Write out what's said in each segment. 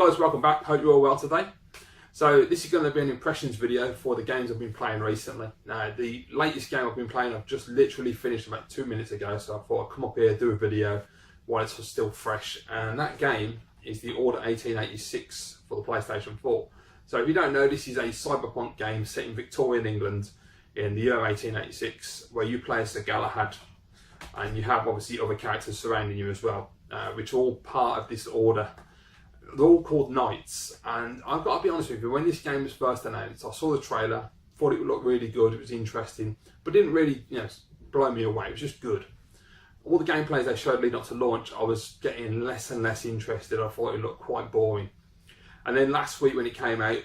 guys, welcome back. Hope you're all well today. So this is going to be an impressions video for the games I've been playing recently. Now the latest game I've been playing I've just literally finished about 2 minutes ago, so I thought I'd come up here, do a video while it's still fresh, and that game is the Order 1886 for the PlayStation 4. So if you don't know, this is a cyberpunk game set in Victorian England in the year 1886, where you play as Sir Galahad, and you have obviously other characters surrounding you as well, which are all part of this order. They're all called knights, and I've got to be honest with you, when this game was first announced, I saw the trailer, thought it would look really good, it was interesting, but didn't really, blow me away. It was just good. All the gameplays they showed leading up to launch, I was getting less and less interested. I thought it looked quite boring. And then last week when it came out,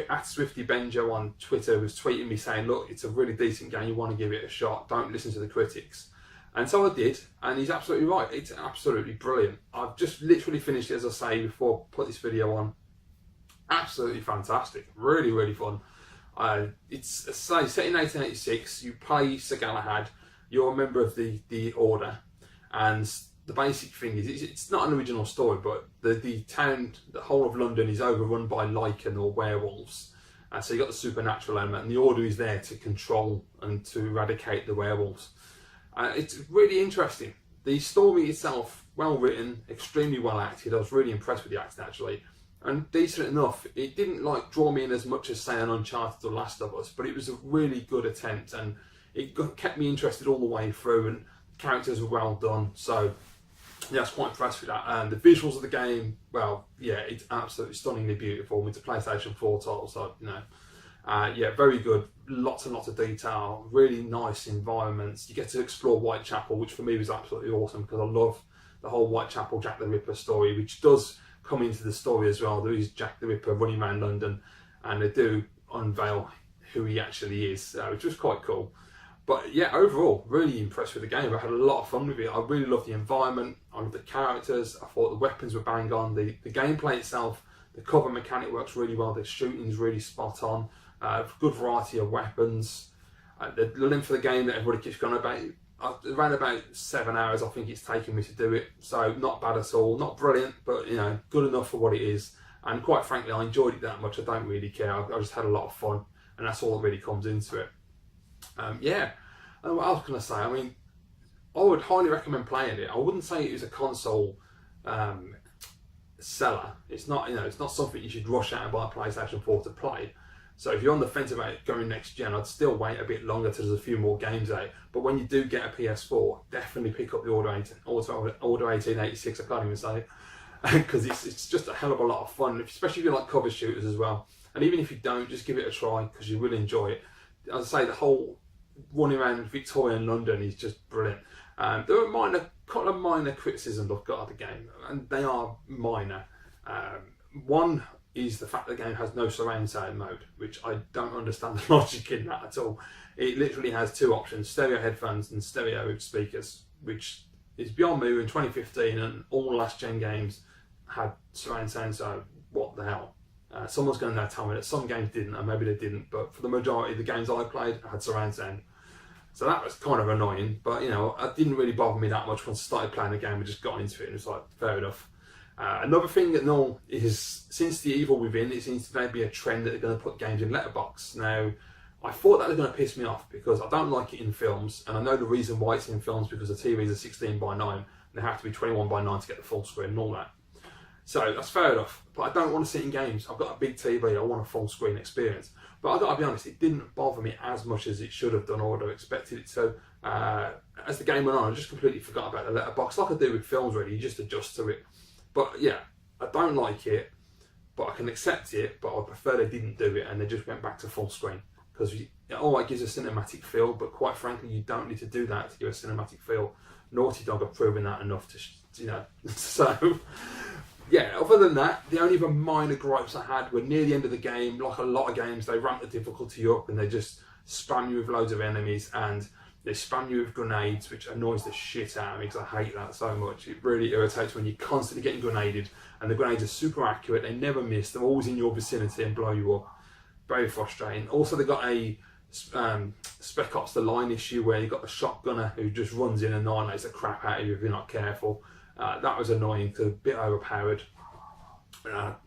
at Swifty Benjo on Twitter was tweeting me saying, look, it's a really decent game, you want to give it a shot, don't listen to the critics. And so I did, and he's absolutely right. It's absolutely brilliant. I've just literally finished it, as I say, before I put this video on. Absolutely fantastic. Really, really fun. It's set in 1886. You play Sir Galahad. You're a member of the Order. And the basic thing is, it's not an original story, but the town, the whole of London is overrun by lichen or werewolves. So you've got the supernatural element, and the Order is there to control and to eradicate the werewolves. It's really interesting. The story itself, well written, extremely well acted. I was really impressed with the acting actually, and decent enough. It didn't draw me in as much as say an Uncharted or Last of Us, but it was a really good attempt, and it kept me interested all the way through, and the characters were well done. So yeah, I was quite impressed with that. And the visuals of the game, well, yeah, it's absolutely stunningly beautiful. It's a PlayStation 4 title, so yeah, very good. Lots and lots of detail, really nice environments. You get to explore Whitechapel, which for me was absolutely awesome because I love the whole Whitechapel Jack the Ripper story, which does come into the story as well. There is Jack the Ripper running around London, and they do unveil who he actually is, which was quite cool. But yeah, overall, really impressed with the game. I had a lot of fun with it. I really loved the environment, I loved the characters, I thought the weapons were bang on. The gameplay itself, the cover mechanic works really well, the shooting's really spot on. Good variety of weapons. The length of the game that everybody keeps going about, around about 7 hours I think it's taken me to do it, so not bad at all. Not brilliant, but good enough for what it is, and quite frankly I enjoyed it that much. I don't really care. I just had a lot of fun, and that's all that really comes into it. Yeah, and what else can I say? I mean, I would highly recommend playing it. I wouldn't say it was a console seller. It's not, it's not something you should rush out and buy a PlayStation 4 to play. So if you're on the fence about going next gen, I'd still wait a bit longer till there's a few more games out. But when you do get a PS4, definitely pick up the Order 1886, I can't even say it, because it's just a hell of a lot of fun, especially if you like cover shooters as well. And even if you don't, just give it a try, because you will enjoy it. As I say, the whole running around Victorian London is just brilliant. There are a couple of minor criticisms I've got of the game, and they are minor. One is the fact that the game has no surround sound mode, which I don't understand the logic in that at all. It literally has two options, stereo headphones and stereo speakers, which is beyond me. In 2015, and all last gen games had surround sound, so what the hell? Someone's going to now tell me that some games didn't, and maybe they didn't, but for the majority of the games I played, I had surround sound. So that was kind of annoying, but it didn't really bother me that much once I started playing the game. I just got into it and it was like, fair enough. Another thing that is, since The Evil Within, it seems to be a trend that they're going to put games in letterbox. Now, I thought that was going to piss me off because I don't like it in films, and I know the reason why it's in films because the TVs are 16:9 and they have to be 21:9 to get the full screen and all that. So that's fair enough, but I don't want to see it in games. I've got a big TV, I want a full screen experience. But I've got to be honest, it didn't bother me as much as it should have done or would have expected it to. As the game went on, I just completely forgot about the letterbox, like I do with films really, you just adjust to it. But yeah, I don't like it, but I can accept it, but I prefer they didn't do it and they just went back to full screen. Because it gives a cinematic feel, but quite frankly, you don't need to do that to give a cinematic feel. Naughty Dog have proven that enough to, so... Yeah, other than that, the only other minor gripes I had were near the end of the game. Like a lot of games, they ramp the difficulty up and they just spam you with loads of enemies, and they spam you with grenades, which annoys the shit out of me because I hate that so much. It really irritates when you're constantly getting grenaded, and the grenades are super accurate, they never miss, they're always in your vicinity and blow you up. Very frustrating. Also, they got a Spec Ops The Line issue where you've got a shotgunner who just runs in and annihilates the crap out of you if you're not careful. That was annoying, a bit overpowered.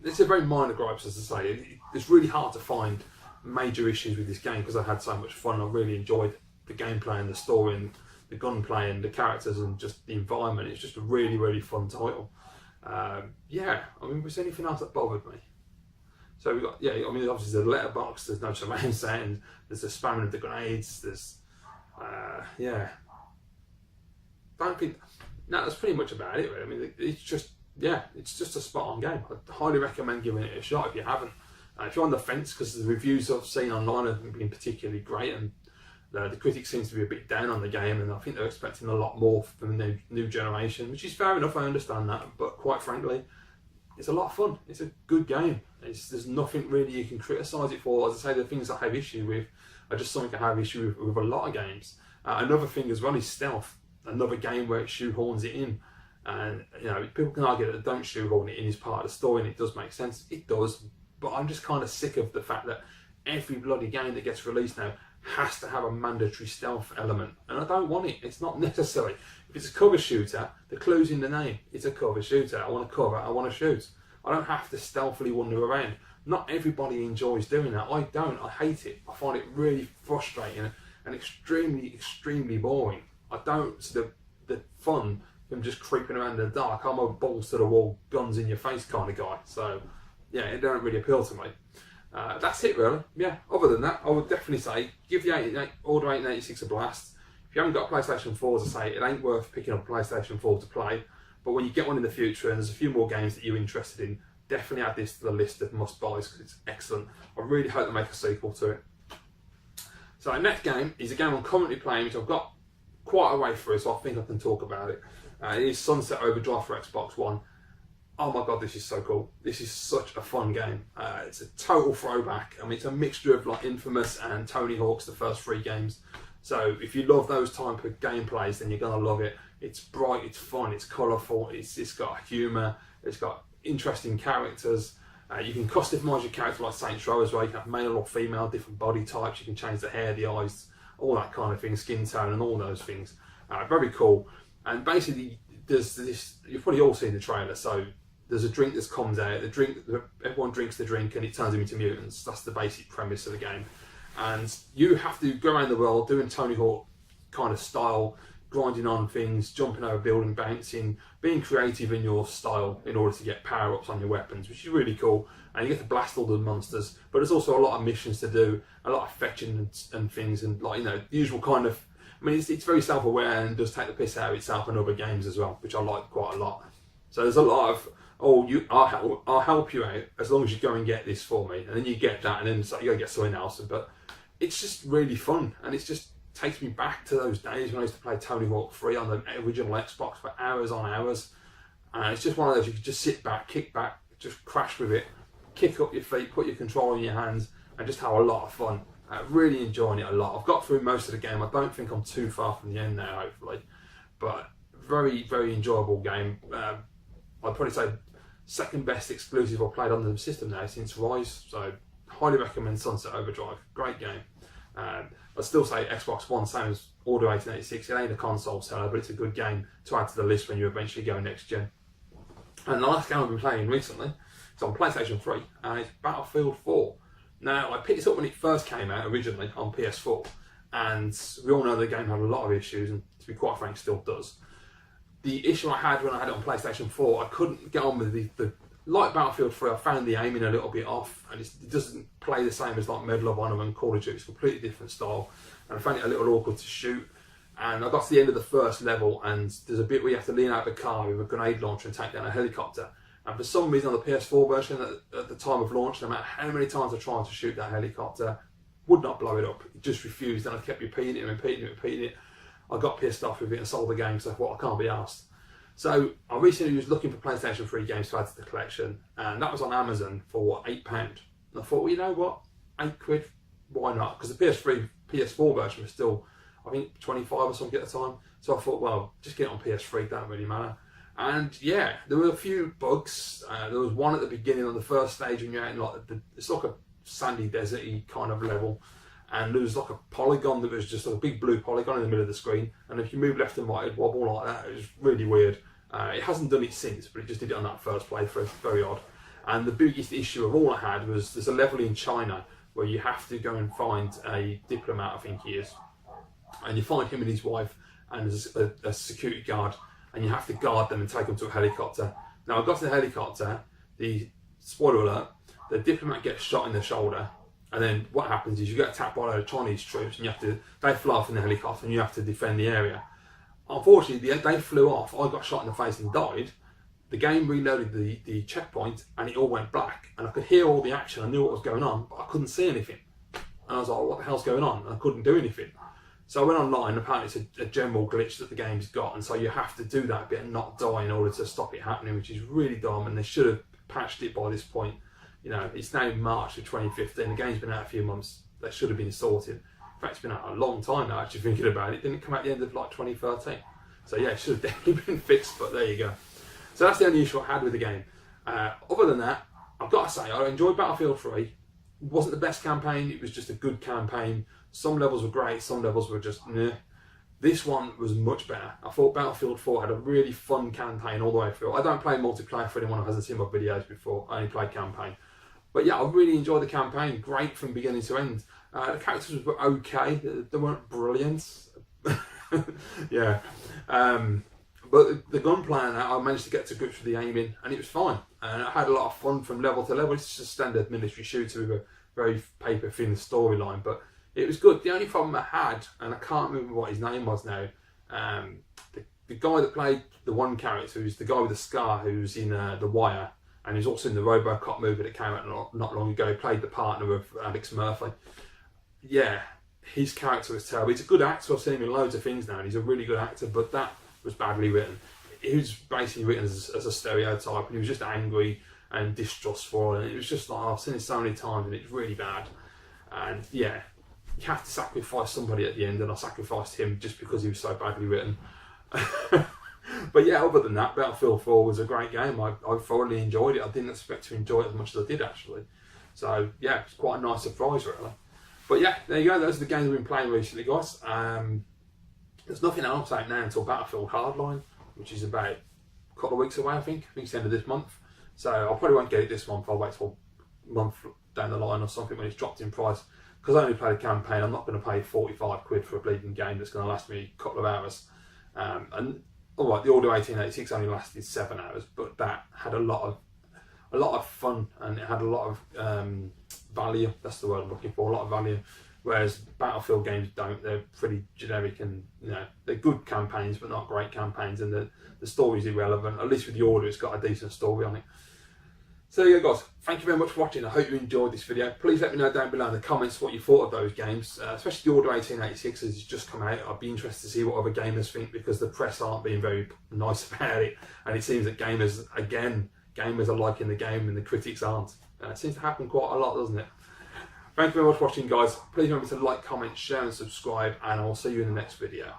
It's a very minor gripes, as I say. It's really hard to find major issues with this game because I had so much fun. I really enjoyed the gameplay and the story and the gunplay and the characters and just the environment. It's just a really, really fun title. Yeah, I mean, was there anything else that bothered me? So we got, yeah, I mean, obviously there's a letterbox, there's no surround sound, there's the spamming of the grenades, there's, yeah. Don't think, no, that's pretty much about it, really. I mean, it's just, yeah, it's just a spot on game. I'd highly recommend giving it a shot if you haven't. If you're on the fence, because the reviews I've seen online have been particularly great, and the critics seems to be a bit down on the game, and I think they're expecting a lot more from the new generation, which is fair enough, I understand that, but quite frankly, it's a lot of fun. It's a good game. There's nothing really you can criticise it for. As I say, the things I have issue with are just something I have issue with a lot of games. Another thing as well is stealth. Another game where it shoehorns it in. And, you know, people can argue that don't shoehorn it in is part of the story, and it does make sense. It does. But I'm just kind of sick of the fact that every bloody game that gets released now has to have a mandatory stealth element. And I don't want it. It's not necessary. If it's a cover shooter, the clue's in the name. It's a cover shooter. I want to cover, I want to shoot. I don't have to stealthily wander around. Not everybody enjoys doing that. I don't. I hate it. I find it really frustrating and extremely, extremely boring. I don't see the fun from just creeping around in the dark. I'm a balls to the wall, guns in your face kind of guy. So, yeah, it don't really appeal to me. That's it, really. Yeah, other than that, I would definitely say give the Order 1886 a blast. If you haven't got a PlayStation 4, as I say, it ain't worth picking up a PlayStation 4 to play. But when you get one in the future and there's a few more games that you're interested in, definitely add this to the list of must-buys because it's excellent. I really hope they make a sequel to it. So our next game is a game I'm currently playing, which I've got quite a way through, so I think I can talk about it. It is Sunset Overdrive for Xbox One. Oh my god, this is so cool. This is such a fun game. It's a total throwback. I mean, it's a mixture of like Infamous and Tony Hawk's, the first 3 games. So if you love those type of gameplays, then you're going to love it. It's bright, it's fun, it's colourful, it's got humour, it's got interesting characters. You can customise your character like Saints Row as well. You can have male or female, different body types. You can change the hair, the eyes, all that kind of thing, skin tone and all those things. Very cool. And basically, there's this, you've probably all seen the trailer, so there's a drink that comes out, everyone drinks the drink and it turns them into mutants. That's the basic premise of the game. And you have to go around the world doing Tony Hawk kind of style, grinding on things, jumping over building, bouncing, being creative in your style in order to get power-ups on your weapons, which is really cool. And you get to blast all the monsters, but there's also a lot of missions to do, a lot of fetching and things, and like, you know, the usual kind of, I mean, it's very self-aware and does take the piss out of itself and other games as well, which I like quite a lot. So there's a lot of, I'll help you out as long as you go and get this for me, and then you get that, and then it's like you gotta get something else. But it's just really fun, and it's just takes me back to those days when I used to play Tony Hawk 3 on the original Xbox for hours on hours. And it's just one of those you can just sit back, kick back, just crash with it, kick up your feet, put your controller in your hands, and just have a lot of fun. Really enjoying it a lot. I've got through most of the game. I don't think I'm too far from the end now, hopefully. But very, very enjoyable game. I'd probably say second best exclusive I've played on the system now since Rise. So highly recommend Sunset Overdrive. Great game. I'd still say Xbox One, same as Order 1886. It ain't a console seller, but it's a good game to add to the list when you eventually go next gen. And the last game I've been playing recently is on PlayStation 3, and it's Battlefield 4. Now, I picked this up when it first came out originally on PS4, and we all know the game had a lot of issues, and to be quite frank, still does. The issue I had when I had it on PlayStation 4, I couldn't get on with the like Battlefield 3, I found the aiming a little bit off, and it doesn't play the same as like Medal of Honor and Call of Duty. It's a completely different style, and I found it a little awkward to shoot. And I got to the end of the first level, and there's a bit where you have to lean out of the car with a grenade launcher and take down a helicopter. And for some reason on the PS4 version, at the time of launch, no matter how many times I tried to shoot that helicopter, would not blow it up. It just refused, and I kept repeating it. I got pissed off with it and sold the game, so I thought, I can't be arsed. So I recently was looking for PlayStation 3 games to add to the collection, and that was on Amazon for £8. And I thought, well, you know what, £8, why not? Because the PS4 version was still, I think, 25 or something at the time. So I thought, well, just get it on PS3, don't really matter. And yeah, there were a few bugs. There was one at the beginning on the first stage when you're out in like it's like a sandy, deserty kind of level, and there was like a polygon that was just like a big blue polygon in the middle of the screen, and if you move left and right it'd wobble like that. It was really weird. It hasn't done it since, but it just did it on that first playthrough. Very odd. And the biggest issue of all I had was there's a level in China where you have to go and find a diplomat, I think he is, and you find him and his wife and a security guard, and you have to guard them and take them to a helicopter. Now I got to the helicopter, the spoiler alert, the diplomat gets shot in the shoulder, and then what happens is you get attacked by the Chinese troops, and they fly off in the helicopter and you have to defend the area. Unfortunately, they flew off, I got shot in the face and died. The game reloaded the checkpoint and it all went black, and I could hear all the action, I knew what was going on, but I couldn't see anything. And I was like, what the hell's going on? And I couldn't do anything. So I went online, apparently it's a general glitch that the game's got, and so you have to do that bit and not die in order to stop it happening, which is really dumb, and they should have patched it by this point. You know, it's now March of 2015, the game's been out a few months, they should have been sorted. In fact, it's been out a long time now, actually thinking about it. It didn't come out at the end of like 2013. So yeah, it should have definitely been fixed, but there you go. So that's the only issue I had with the game. Other than that, I've got to say, I enjoyed Battlefield 3. It wasn't the best campaign, it was just a good campaign. Some levels were great, some levels were just meh. This one was much better. I thought Battlefield 4 had a really fun campaign all the way through. I don't play multiplayer for anyone who hasn't seen my videos before, I only play campaign. But yeah, I really enjoyed the campaign, great from beginning to end. The characters were okay, they weren't brilliant. Yeah. But the gunplay and that, I managed to get to grips with the aiming, and it was fine. And I had a lot of fun from level to level. It's just a standard military shooter with a very paper-thin storyline, but it was good. The only problem I had, and I can't remember what his name was now, the guy that played the one character, who's the guy with the scar, who's in The Wire, and he's also in the RoboCop movie that came out not long ago, played the partner of Alex Murphy. Yeah, his character was terrible. He's a good actor, I've seen him in loads of things now, and he's a really good actor, but that was badly written. He was basically written as a stereotype, and he was just angry and distrustful, and it was just like, I've seen it so many times, and it's really bad. And yeah, you have to sacrifice somebody at the end, and I sacrificed him just because he was so badly written. But yeah, other than that, Battlefield 4 was a great game. I thoroughly enjoyed it. I didn't expect to enjoy it as much as I did, actually. So yeah, it's quite a nice surprise, really. But yeah, there you go. Those are the games we've been playing recently, guys. There's nothing else out now until Battlefield Hardline, which is about a couple of weeks away, I think. I think it's the end of this month. So I probably won't get it this month. I'll wait till a month down the line or something when it's dropped in price. Because I only played a campaign, I'm not going to pay 45 quid for a bleeding game that's going to last me a couple of hours. And all right, the Order 1886 only lasted 7 hours, but that had a lot of fun, and it had a lot of value. That's the word I'm looking for, a lot of value. Whereas Battlefield games don't. They're pretty generic, and you know, they're good campaigns, but not great campaigns, and the story's irrelevant. At least with the Order, it's got a decent story on it. So there you go, guys. Thank you very much for watching. I hope you enjoyed this video. Please let me know down below in the comments what you thought of those games, especially the Order 1886 as it's just come out. I'd be interested to see what other gamers think, because the press aren't being very nice about it, and it seems that gamers are liking the game and the critics aren't. It seems to happen quite a lot, doesn't it? Thank you very much for watching, guys. Please remember to like, comment, share and subscribe, and I'll see you in the next video.